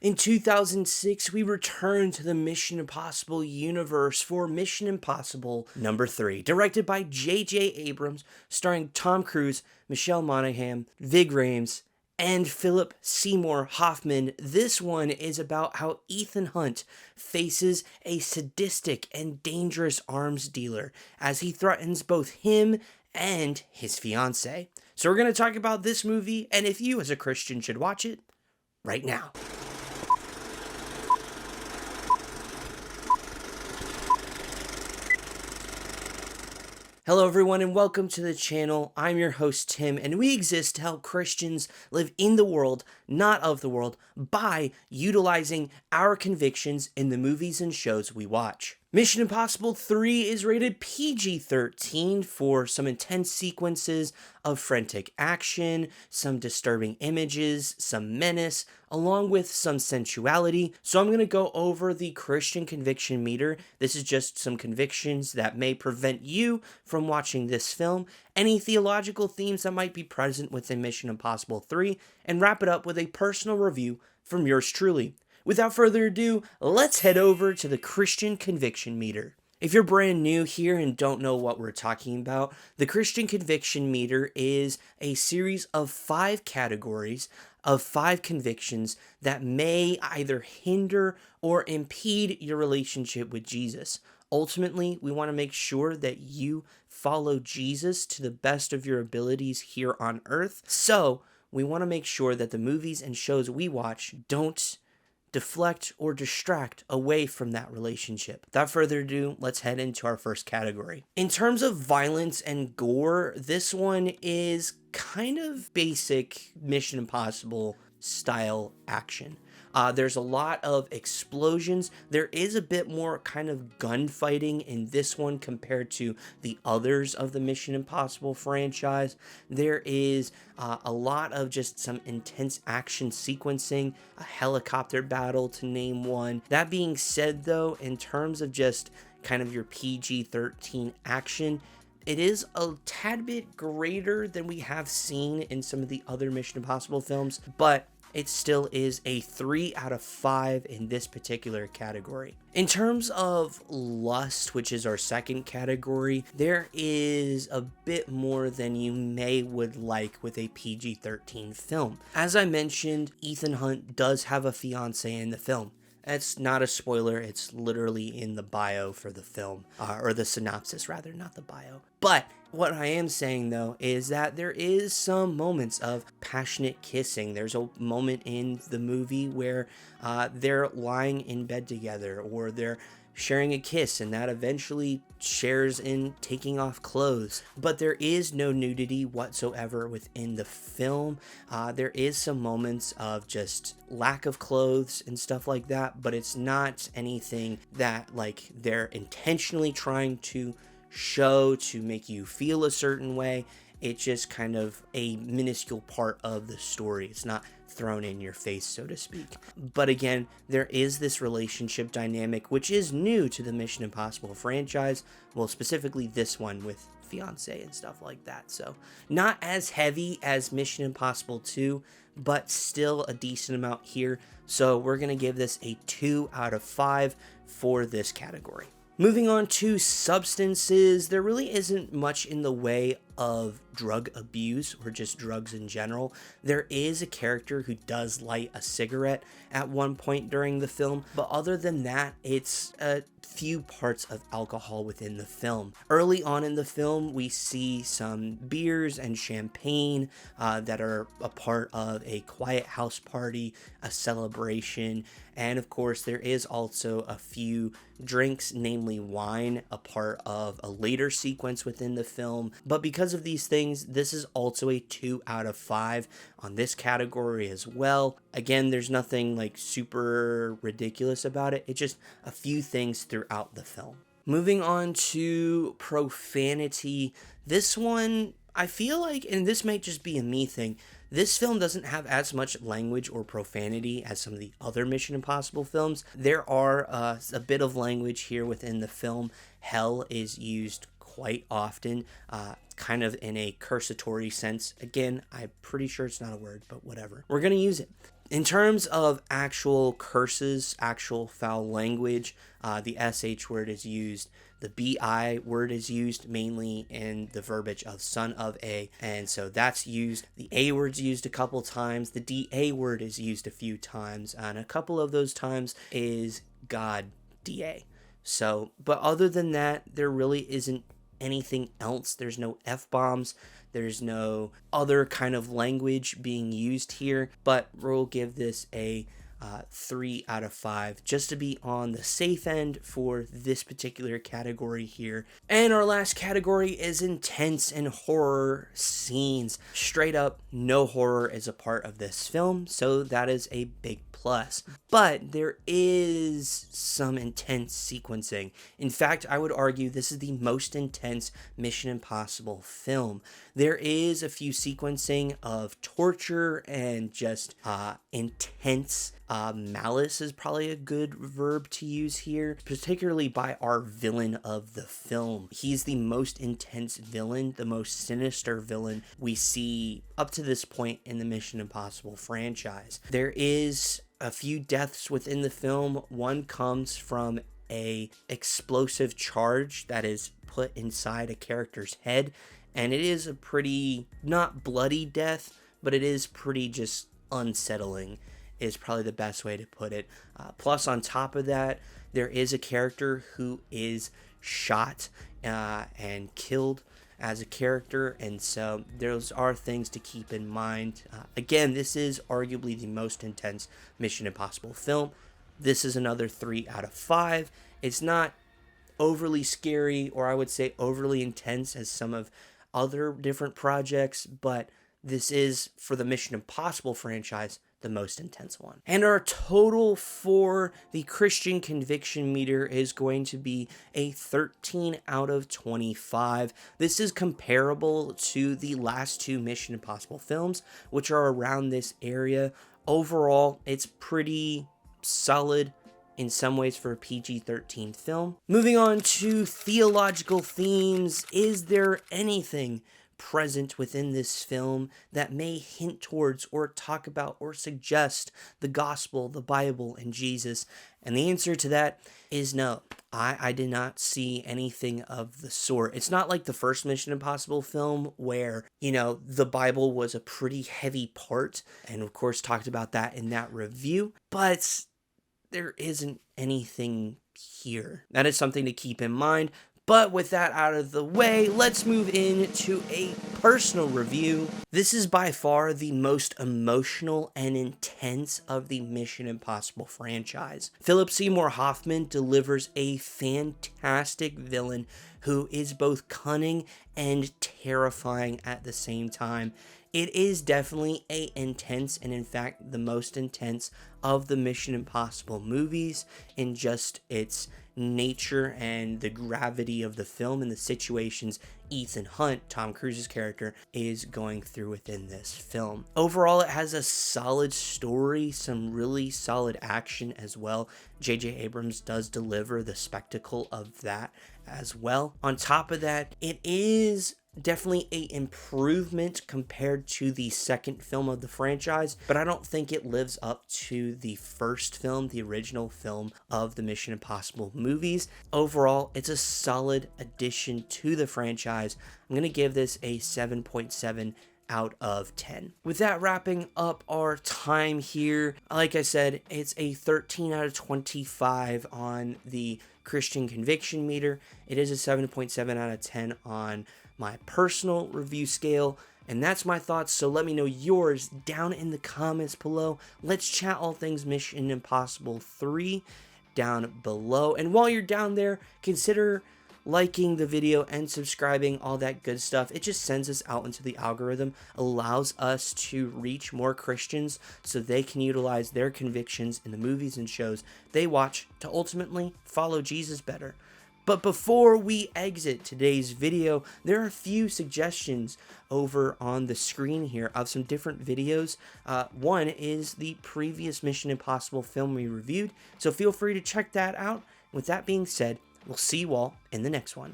In 2006, we returned to the Mission Impossible universe for Mission Impossible number 3, directed by J.J. Abrams, starring Tom Cruise, Michelle Monaghan, Ving Rhames, and Philip Seymour Hoffman. This one is about how Ethan Hunt faces a sadistic and dangerous arms dealer as he threatens both him and his fiancée. So we're going to talk about this movie, and if you as a Christian should watch it right now. Hello everyone and welcome to the channel. I'm your host Tim, and we exist to help Christians live in the world, not of the world, by utilizing our convictions in the movies and shows we watch. Mission Impossible 3 is rated PG-13 for some intense sequences of frantic action, some disturbing images, some menace, along with some sensuality. So I'm going to go over the Christian conviction meter. This is just some convictions that may prevent you from watching this film, any theological themes that might be present within Mission Impossible 3, and wrap it up with a personal review from yours truly. Without further ado, let's head over to the Christian conviction meter. If you're brand new here and don't know what we're talking about, the Christian conviction meter is a series of 5 categories of 5 convictions that may either hinder or impede your relationship with Jesus. Ultimately, we want to make sure that you follow Jesus to the best of your abilities here on earth. So, we want to make sure that the movies and shows we watch don't deflect or distract away from that relationship. Without further ado, let's head into our first category. In terms of violence and gore, this one is kind of basic Mission Impossible style action. There's a lot of explosions. There is a bit more kind of gunfighting in this one compared to the others of the Mission Impossible franchise. There is a lot of just some intense action sequencing, a helicopter battle to name one. That being said though, in terms of just kind of your PG-13 action, it is a tad bit greater than we have seen in some of the other Mission Impossible films, but it still is a 3 out of 5 in this particular category. In terms of lust, which is our second category, there is a bit more than you may would like with a PG-13 film. As I mentioned, Ethan Hunt does have a fiancée in the film. That's not a spoiler, it's literally in the bio for the film, or the synopsis rather, not the bio. But what I am saying though is that there is some moments of passionate kissing. There's a moment in the movie where they're lying in bed together, or they're sharing a kiss, and that eventually shares in taking off clothes. But there is no nudity whatsoever within the film. There is some moments of just lack of clothes and stuff like that, but it's not anything that like they're intentionally trying to show to make you feel a certain way. It's just kind of a minuscule part of the story. It's not thrown in your face, so to speak. But again, there is this relationship dynamic, which is new to the Mission Impossible franchise. Well, specifically this one with fiancé and stuff like that. So not as heavy as Mission Impossible 2, but still a decent amount here. So we're going to give this a 2 out of 5 for this category. Moving on to substances, there really isn't much in the way of drug abuse or just drugs in general. There is a character who does light a cigarette at one point during the film, but other than that, it's a few parts of alcohol within the film. Early on in the film, we see some beers and champagne that are a part of a quiet house party, a celebration, and of course there is also a few drinks, namely wine, a part of a later sequence within the film. But because of these things, this is also a 2 out of 5 on this category as well. Again, there's nothing like super ridiculous about it. It's just a few things throughout the film. Moving on to profanity, this one, I feel like, and this might just be a me thing, this film doesn't have as much language or profanity as some of the other Mission Impossible films. There are a bit of language here within the film. Hell is used quite often, kind of in a cursatory sense. Again, I'm pretty sure it's not a word, but whatever. We're going to use it. In terms of actual curses, actual foul language, the SH word is used. The BI word is used mainly in the verbiage of son of a, and so that's used. The A word's used a couple times. The DA word is used a few times, and a couple of those times is God DA. So, but other than that, there really isn't anything else. There's no F-bombs. There's no other kind of language being used here, but we'll give this a 3 out of 5 just to be on the safe end for this particular category here. And our last category is intense and horror scenes. Straight up, no horror is a part of this film, so that is a big plus. But there is some intense sequencing. In fact, I would argue this is the most intense Mission Impossible film. There is a few sequencing of torture and just intense malice is probably a good verb to use here, particularly by our villain of the film. He's the most intense villain, the most sinister villain we see up to this point in the Mission Impossible franchise. There is a few deaths within the film. One comes from a explosive charge that is put inside a character's head, and it is a pretty, not bloody death, but it is pretty just unsettling, is probably the best way to put it. Plus, on top of that, there is a character who is shot and killed as a character, and so those are things to keep in mind. Again, this is arguably the most intense Mission Impossible film. This is another 3 out of 5. It's not overly scary, or I would say overly intense as some of other different projects, but this is, for the Mission Impossible franchise, the most intense one. And our total for the Christian conviction meter is going to be a 13 out of 25. This is comparable to the last two Mission Impossible films, which are around this area. Overall, it's pretty solid in some ways for a PG-13 film. Moving on to theological themes, is there anything present within this film that may hint towards or talk about or suggest the gospel, the Bible, and Jesus? And the answer to that is no. I did not see anything of the sort. It's not like the first Mission Impossible film where, the Bible was a pretty heavy part, and of course talked about that in that review, but there isn't anything here. That is something to keep in mind. But with that out of the way, let's move into a personal review. This is by far the most emotional and intense of the Mission Impossible franchise. Philip Seymour Hoffman delivers a fantastic villain who is both cunning and terrifying at the same time. It is definitely a intense, and in fact the most intense of the Mission Impossible movies in just its nature and the gravity of the film and the situations Ethan Hunt, Tom Cruise's character, is going through within this film. Overall, it has a solid story, some really solid action as well. J.J. Abrams does deliver the spectacle of that as well. On top of that, it is definitely a improvement compared to the second film of the franchise, but I don't think it lives up to the first film, the original film of the Mission Impossible movies. Overall, it's a solid addition to the franchise. I'm going to give this a 7.7 out of 10. With that wrapping up our time here, like I said, it's a 13 out of 25 on the Christian conviction meter. It is a 7.7 out of 10 on my personal review scale, and that's my thoughts. So let me know yours down in the comments below. Let's chat all things Mission Impossible 3 down below, and while you're down there, consider liking the video and subscribing, all that good stuff. It just sends us out into the algorithm, allows us to reach more Christians so they can utilize their convictions in the movies and shows they watch to ultimately follow Jesus better. But before we exit today's video, there are a few suggestions over on the screen here of some different videos. One is the previous Mission Impossible film we reviewed, so feel free to check that out. With that being said, we'll see you all in the next one.